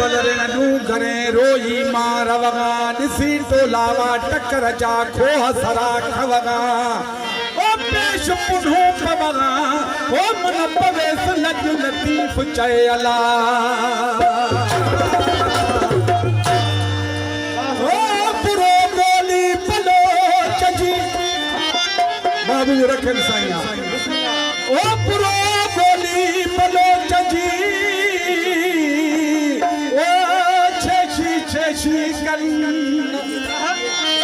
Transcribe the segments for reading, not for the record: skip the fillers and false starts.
बलरे नू करे रोई मार वगा दिसी तो लावा टक्कर जा खोह सरा खवगा ओ पेश पुढो पवगा ओ मन पवेस लज लतीफ चए अला ओ पुरो बोली पलो चजी बाबू रखन साईं ओ पुरो बोली पलो चजी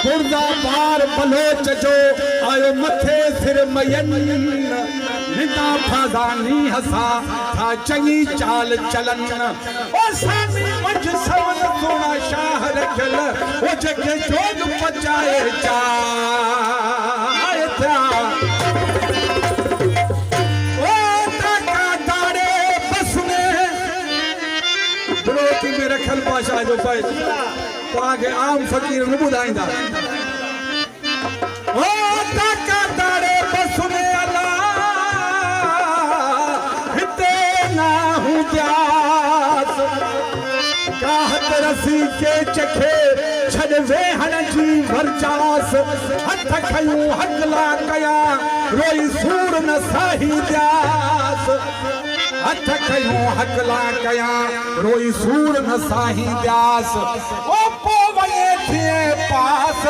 पुरदा बार बलोच जो आयो मथे सिर मयन निदा फादानी हसा था चंगी चाल चलन ओ सामी मंझ सवन सोना शाह रखल ओ जगे जोग पचाए चाय था ओ ताका दाड़े बसने ब्रोती में रखल पाशा जो पाए आगे आम फकीर न बुधाईंदा ओ ताका दाड़े बसने अला हिते ना हूं जास काहत रसी के चखे छड़ वेहण जी वरचास हथ खयूं हकला कया रोई सूर न साही जास हथ खयूं हकला कया रोई सूर न साही जास ओ पो वने थिए पास ओ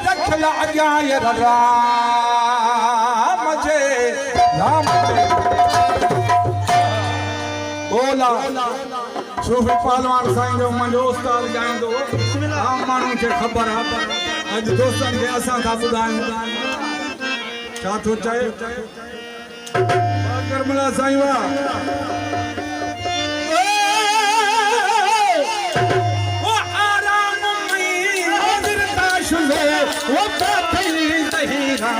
रखल अॻियां यर राम जे नाम ते बोला सूफी पहलवान साईं जो मुंहिंजो उस्ताद ॼाणींदो आम माण्हुनि खे ख़बर आहे अॼु दोस्तनि खे असां था ॿुधायूं छा थो चए करमला साईं वाह वो काथी ज़हीरा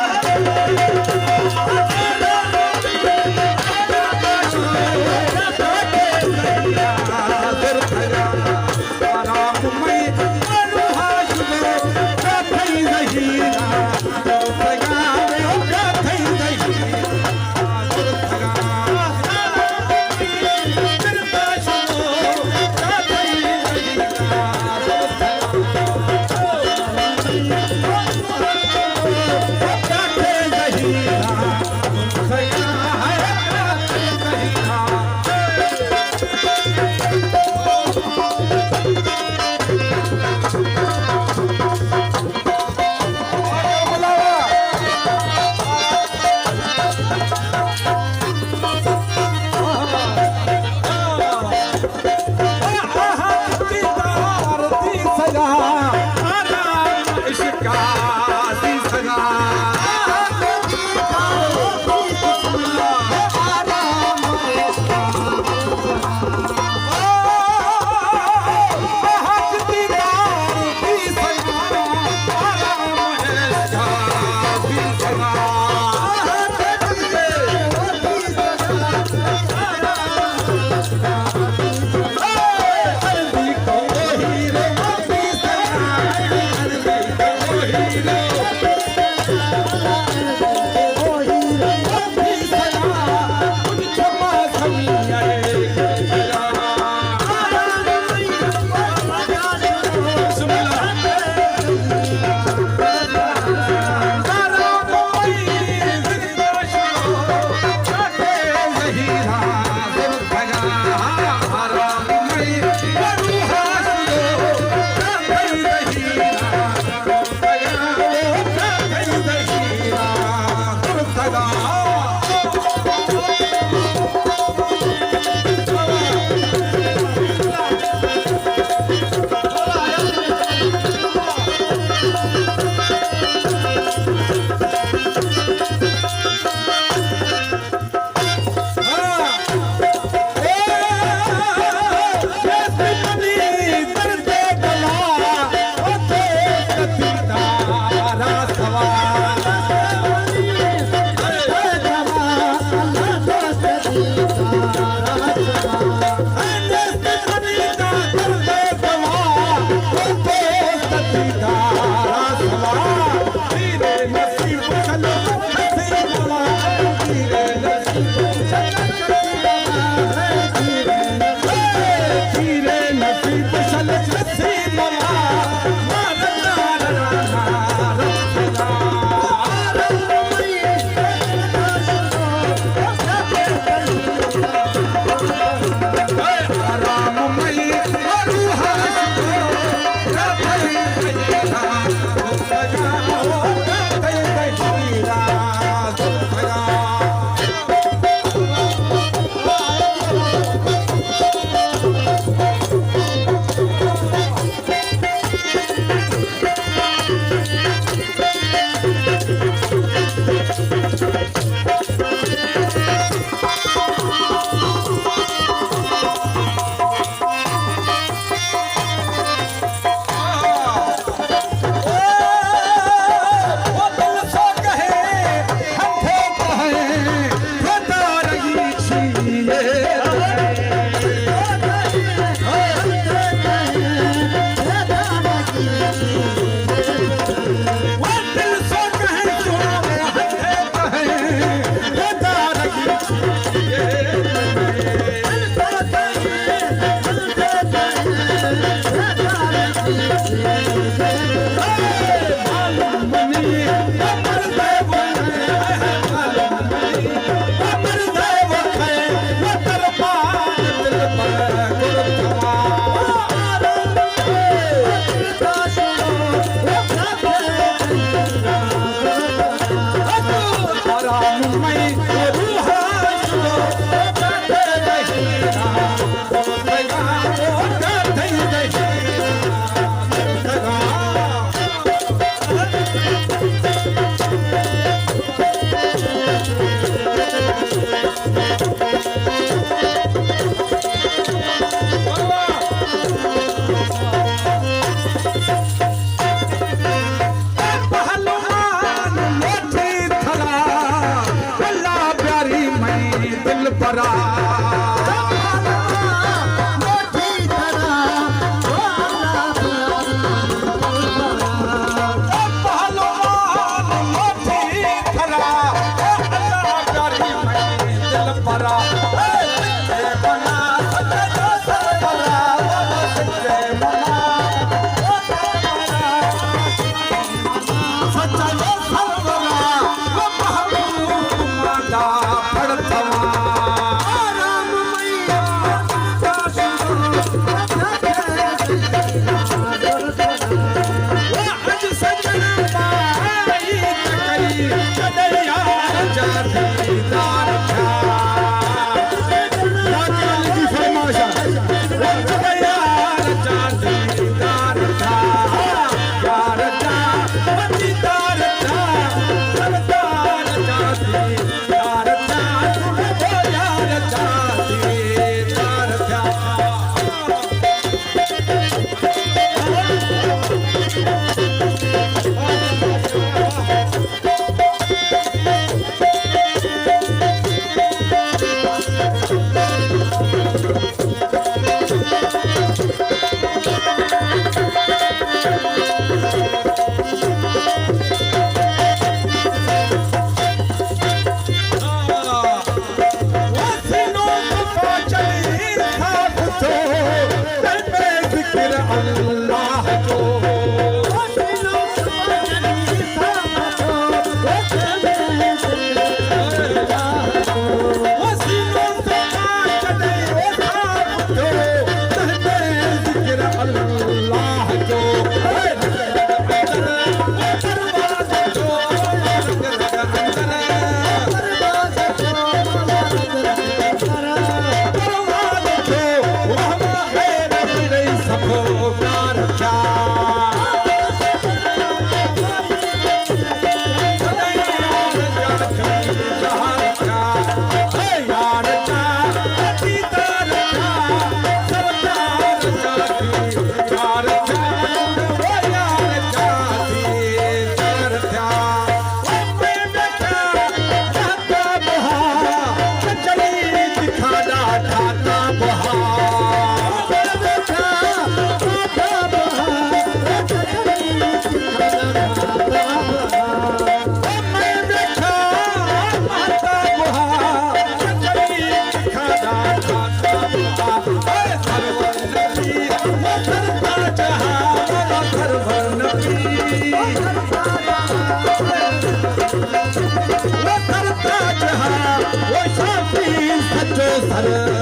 वो साथी सचो सर